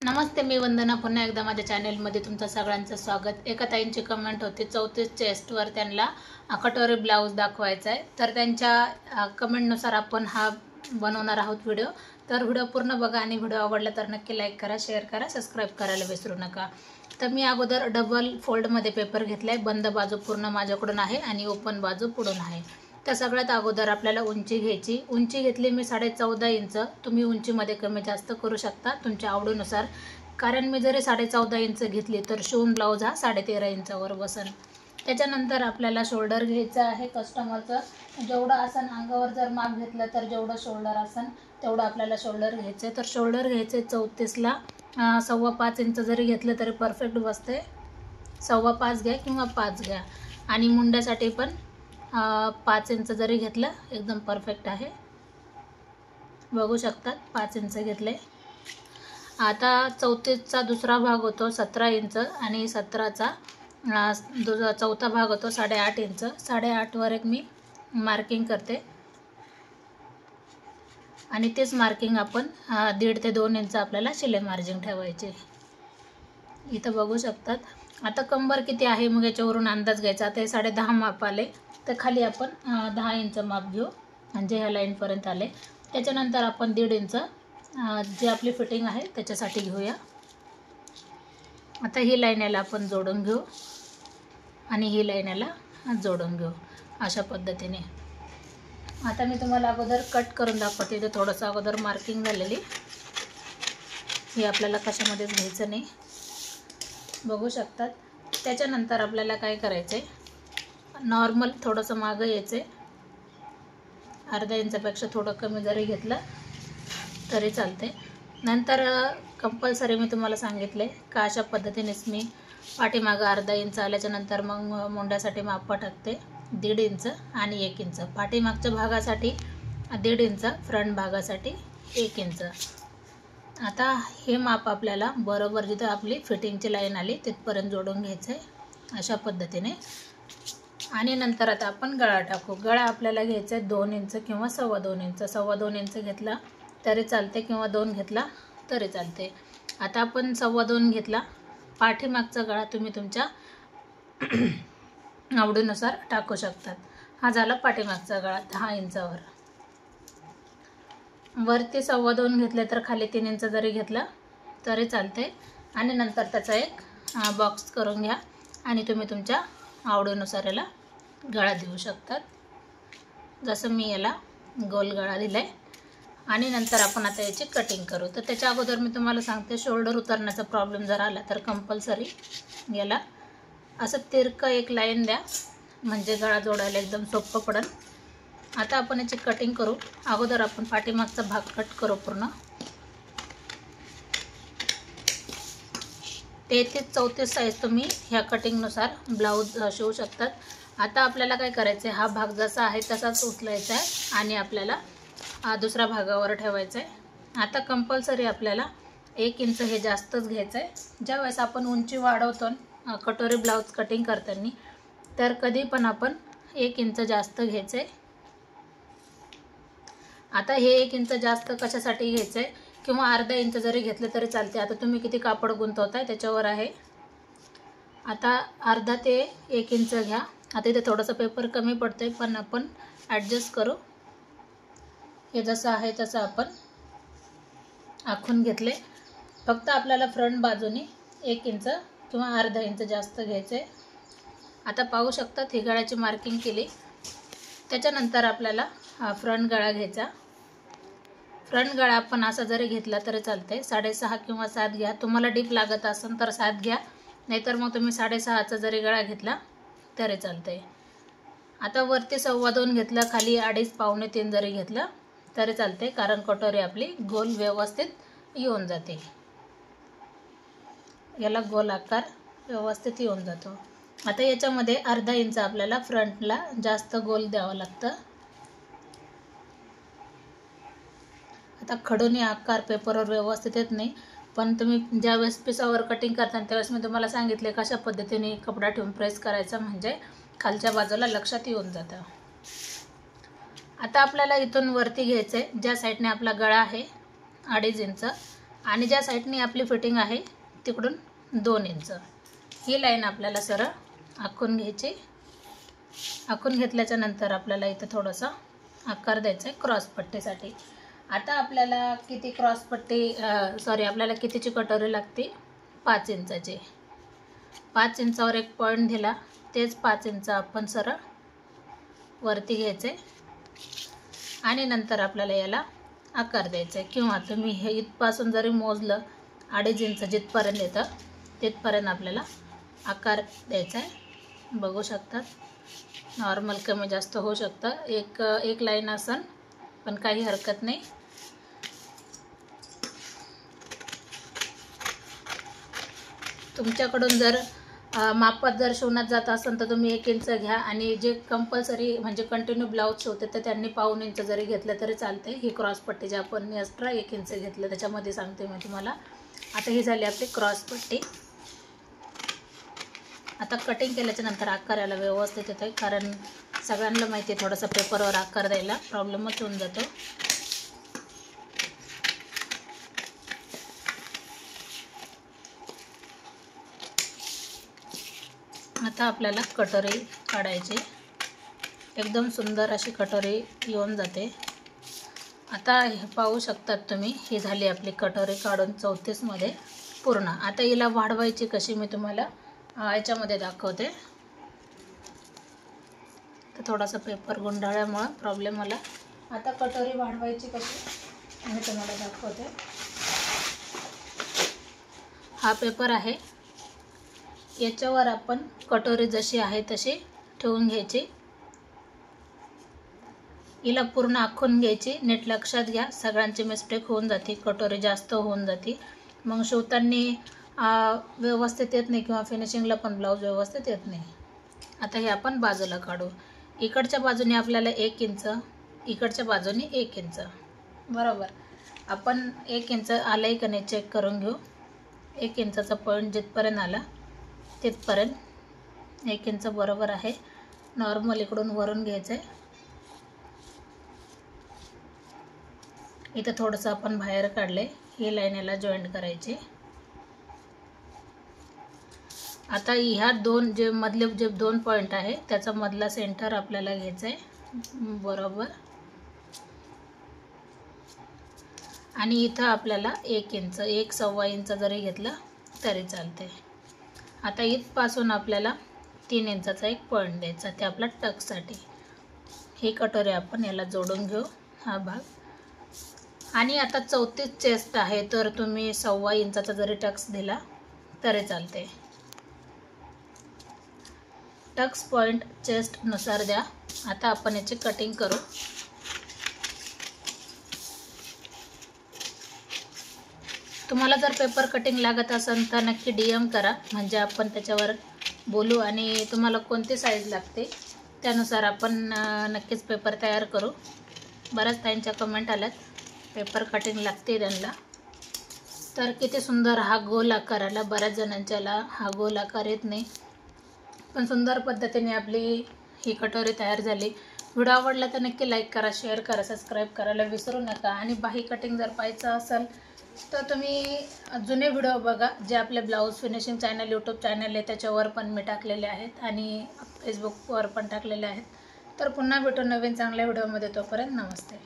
नमस्ते, मी वंदना. पुन्हा एकदा माझ्या चॅनलमध्ये तुमचं सगळ्यांचं स्वागत. एका ताईंची कमेंट होती 34 चेस्टवर त्यांना कटोरी ब्लाऊज दाखवायचा आहे. तर त्यांच्या कमेंटनुसार आपण हा बनवणार आहोत व्हिडिओ. तर व्हिडिओ पूर्ण बघा आणि व्हिडिओ आवडला तर नक्की लाईक करा, शेअर करा, सबस्क्राईब करायला विसरू नका. तर मी अगोदर डबल फोल्डमध्ये पेपर घेतला आहे. बंद बाजू पूर्ण माझ्याकडून आहे आणि ओपन बाजू पुढून आहे. तर सगळ्यात अगोदर आपल्याला उंची घ्यायची. उंची घेतली मी 14.5 इंच. तुम्ही उंचीमध्ये कमी जास्त करू शकता तुमच्या आवडीनुसार. कारण मी जरी 14.5 इंच घेतली तर शिवून ब्लाऊज हा 13.5 इंचावर बसन. त्याच्यानंतर आपल्याला शोल्डर घ्यायचं आहे कस्टमरचं. जेवढं आसन अंगावर जर माप घेतलं तर जेवढं शोल्डर आसन तेवढं आपल्याला शोल्डर घ्यायचं आहे. तर शोल्डर घ्यायचे 34ला 5.25 इंच जरी घेतलं तरी परफेक्ट बसते. 5.25 घ्या किंवा 5 घ्या. आणि मुंड्यासाठी पण 5 इंच जरी घेतलं एकदम परफेक्ट आहे. बघू शकतात 5 इंच घेतले. आता 34चा दुसरा भाग होतो 17 इंच आणि 17चा चौथा भाग होतो 8.5 इंच. 8.5 वर एक मी मार्किंग करते आणि तेच मार्किंग आपण 1.5 ते 2 इंच आपल्याला शिलाई मार्जिन ठेवायचे. इथं बघू शकतात. आता कंबर किती आहे मग याच्यावरून अंदाज घ्यायचा. आता हे 10.5 माप आले तर खाली आपण 10 इंच माप घेऊ म्हणजे ह्या लाईनपर्यंत आले. त्याच्यानंतर आपण 1.5 इंच जी आपली फिटिंग आहे त्याच्यासाठी घेऊया. आता ही लाईन याला आपण जोडून घेऊ आणि ही लाईन याला जोडून घेऊ अशा पद्धतीने. आता मी तुम्हाला अगोदर कट करून दाखवते. इथे थोडंसं अगोदर मार्किंग झालेली ही आपल्याला कशामध्येच घ्यायचं नाही. बघू शकतात. त्याच्यानंतर आपल्याला काय करायचं आहे, नॉर्मल थोडंसं मागं यायचं आहे. अर्धा इंचापेक्षा थोडं कमी जरी घेतलं तरी चालते. नंतर कंपल्सरी मी तुम्हाला सांगितले का अशा पद्धतीनेच मी पाठीमागं अर्धा इंच आल्याच्यानंतर मग मुंड्यासाठी माप टाकते 1.5 इंच आणि 1 इंच. पाठीमागच्या भागासाठी 1.5 इंच, फ्रंट भागासाठी 1 इंच. आता हे माप आपल्याला बरोबर जिथं आपली फिटिंगची लाईन आली तिथपर्यंत जोडून घ्यायचं आहे अशा पद्धतीने. आणि नंतर आता आपण गळा टाकू. गळा आपल्याला घ्यायचा आहे 2 इंच किंवा 2.25 इंच. 2.25 इंच घेतला तरी चालते किंवा 2 घेतला तरी चालते. आता आपण 2.25 घेतला. पाठीमागचा गळा तुम्ही तुमच्या आवडीनुसार टाकू शकतात. हा झाला पाठीमागचा गळा 10 इंचावर. वरती 2.25 घेतले तर खाली 3 इंच जरी घेतला तरी चालते. आणि नंतर त्याचा एक बॉक्स करून घ्या आणि तुम्ही तुमच्या आवडीनुसार याला गळा देऊ शकतात. जसं मी याला गोल गळा दिलाय. आणि नंतर आपण आता याची कटिंग करू. तर त्याच्या अगोदर मी तुम्हाला सांगते, शोल्डर उतरण्याचा प्रॉब्लेम जर आला तर कंपल्सरी याला असं तिरकं एक लाईन द्या म्हणजे गळा जोडायला एकदम सोपं पडेल. आता आपण याची कटिंग करू. अगोदर आपण पाठीमागचा भाग कट करू पूर्ण. 33-34 साईज तुम्ही ह्या कटिंगनुसार ब्लाऊज शिवू शकतात. आता आपल्याला काय करायचं आहे, हा भाग जसा आहे तसाच उचलायचा आहे आणि आपल्याला दुसऱ्या भागावर ठेवायचा आहे. आता कंपल्सरी आपल्याला 1 इंच हे जास्तच घ्यायचं आहे. ज्यावेळेस आपण उंची वाढवतो कटोरी ब्लाऊज कटिंग करताना तर कधी पण आपण 1 इंच जास्त घ्यायचं आहे. आता हे 1 इंच जास्त कशासाठी घ्यायचं आहे किंवा अर्धा इंच जरी घेतलं तरी चालते. आता तुम्ही किती कापड गुंतवताय त्याच्यावर आहे. आता अर्धा ते 1 इंच घ्या. आता इथे थोडंसं पेपर कमी पडतंय पण आपण ॲडजस्ट करू. हे जसं आहे तसं आपण आखून घेतले. फक्त आपल्याला फ्रंट बाजूने 1 इंच किंवा अर्धा इंच जास्त घ्यायचं आहे. आता पाहू शकतात ही गळ्याची मार्किंग केली. त्याच्यानंतर आपल्याला फ्रंट गळा घ्यायचा. फ्रंट गळा आपण असा जरी घेतला तरी चालते. 6.5 किंवा 7 घ्या. तुम्हाला डीप लागत असेल तर 7 घ्या, नाहीतर मग तुम्ही 6.5चा जरी गळा घेतला तरी चालते. आता वरती 2.25 घेतलं, खाली 2.5 पावणे 3 जरी घेतलं तरी चालते. कारण कटोरी आपली गोल व्यवस्थित येऊन जाते. याला गोल आकार व्यवस्थित येऊन जातो. आता याच्यामध्ये अर्धा इंच आपल्याला फ्रंटला जास्त गोल द्यावं लागतं. आता खडूनी आकार पेपरवर व्यवस्थित येत नाही, पण तुम्ही ज्यावेळेस पिसावर कटिंग करता त्यावेळेस मी तुम्हाला सांगितले कशा पद्धतीने कपडा ठेवून प्रेस करायचा म्हणजे खालच्या बाजूला लक्षात येऊन जातं. आता आपल्याला इथून वरती घ्यायचं आहे. ज्या साईडने आपला गळा आहे 2.5 इंच आणि ज्या साईडनी आपली फिटिंग आहे तिकडून 2 इंच ही लाईन आपल्याला सरळ आखून घ्यायची. आखून घेतल्याच्या नंतर आपल्याला इथं थोडासा आकार द्यायचा आहे क्रॉस पट्टीसाठी. आता आपल्याला किती क्रॉस पट्टी आपल्याला कितीची कटोरी लागते? 5 इंचाची. 5 इंचावर एक पॉईंट दिला, तेच 5 इंच आपण सरळ वरती घ्यायचे आणि नंतर आपल्याला याला आकार द्यायचा आहे. किंवा तुम्ही हे इथपासून जरी मोजलं 2.5 इंच जिथपर्यंत येतं तिथपर्यंत आपल्याला आकार द्यायचा आहे. बघू शकतात, नॉर्मल कमी जास्त होऊ शकतं. एक लाईन असन पण काही हरकत नाही. तुमच्याकडून जर मापात जर शिवण्यात जात असेल तर तुम्ही 1 इंच घ्या आणि जे कंपल्सरी म्हणजे कंटिन्यू ब्लाऊज शिवते तर त्यांनी 1.5 इंच जरी घेतलं तरी चालते. ही क्रॉस पट्टी जे आपण एक्स्ट्रा 1 इंच घेतलं त्याच्यामध्ये सांगते मी तुम्हाला. आता ही झाली आपली क्रॉस पट्टी. आता कटिंग केल्याच्या नंतर आकार याला व्यवस्थित येतो आहे, कारण सगळ्यांना माहिती आहे थोडासा पेपरवर आकार द्यायला प्रॉब्लेमच होऊन जातो. आता आपल्याला कटोरी काढायची. एकदम सुंदर अशी कटोरी येऊन जाते. आता हे पाहू शकतात तुम्ही, ही झाली आपली कटोरी काढून 34 मध्ये पूर्ण. आता हिला वाढवायची कशी मी तुम्हाला याच्यामध्ये दाखवते. तर थोडासा पेपर गुंडाळल्यामुळं प्रॉब्लेम आला. आता कटोरी वाढवायची कशी मी तुम्हाला दाखवते. हा पेपर आहे, याच्यावर आपण कटोरी जशी आहे तशी ठेवून घ्यायची. हिला पूर्ण आखून घ्यायची. नीट लक्षात घ्या, सगळ्यांची मिस्टेक होऊन जाते, कटोरी जास्त होऊन जाते, मग शिवताना व्यवस्थित येत नाही किंवा फिनिशिंगला पण ब्लाऊज व्यवस्थित येत नाही. आता हे आपण बाजूला काढू. इकडच्या बाजूने आपल्याला 1 इंच, इकडच्या बाजूने 1 इंच बरोबर. आपण 1 इंच आलं आहे का नाही चेक करून घेऊ. 1 इंचाचा पॉईंट जिथपर्यंत आला तिथपर्यंत 1 इंच बरोबर आहे. नॉर्मल इकडून वरून घ्यायचं आहे. इथं थोडंसं आपण बाहेर काढले, ही लाईन याला जॉईंट करायची. आता ह्या जे मधले 2 पॉईंट आहे त्याचा मधला सेंटर आपल्याला घ्यायचा आहे बरोबर. आणि इथं आपल्याला 1 इंच, 1.25 इंच जरी घेतलं तरी चालते. आता इथपासून आपल्याला 3 इंचाचा एक पॉईंट द्यायचा, ते आपला टक्ससाठी. ही कटोरी आपण याला जोडून घेऊ, हा भाग. आणि आता 34 चेस्ट आहे तर तुम्ही 1.25 इंचाचा जरी टक्स दिला तरी चालते. टक्स पॉईंट चेस्टनुसार द्या. आता आपण याची कटिंग करू. तुम्हाला जर पेपर कटिंग लागत असेल तर नक्की DM करा, म्हणजे आपण त्याच्यावर बोलू आणि तुम्हाला कोणती साईज लागते त्यानुसार आपण नक्कीच पेपर तयार करू. बऱ्याच ताईंच्या कमेंट आल्यात पेपर कटिंग लागते त्यांना. तर किती सुंदर हा गोल आकार आला. बऱ्याच जणांच्याला हा गोल आकार येत नाही, पण सुंदर पद्धतीने आपली ही कटोरी तयार झाली. व्हिडिओ आवडला तर नक्की लाईक करा, शेअर करा, सबस्क्राईब करायला विसरू नका. आणि बाही कटिंग जर पाहायचं असेल तर तुम्ही जुने व्हिडिओ बघा, जे आपले blouse finishing channel YouTube channel आहे त्याच्यावर पण मी टाकलेले आहेत आणि फेसबुकवर पण टाकलेले आहेत. तर पुन्हा भेटू नवीन चांगल्या व्हिडिओमध्ये. तोपर्यंत नमस्ते.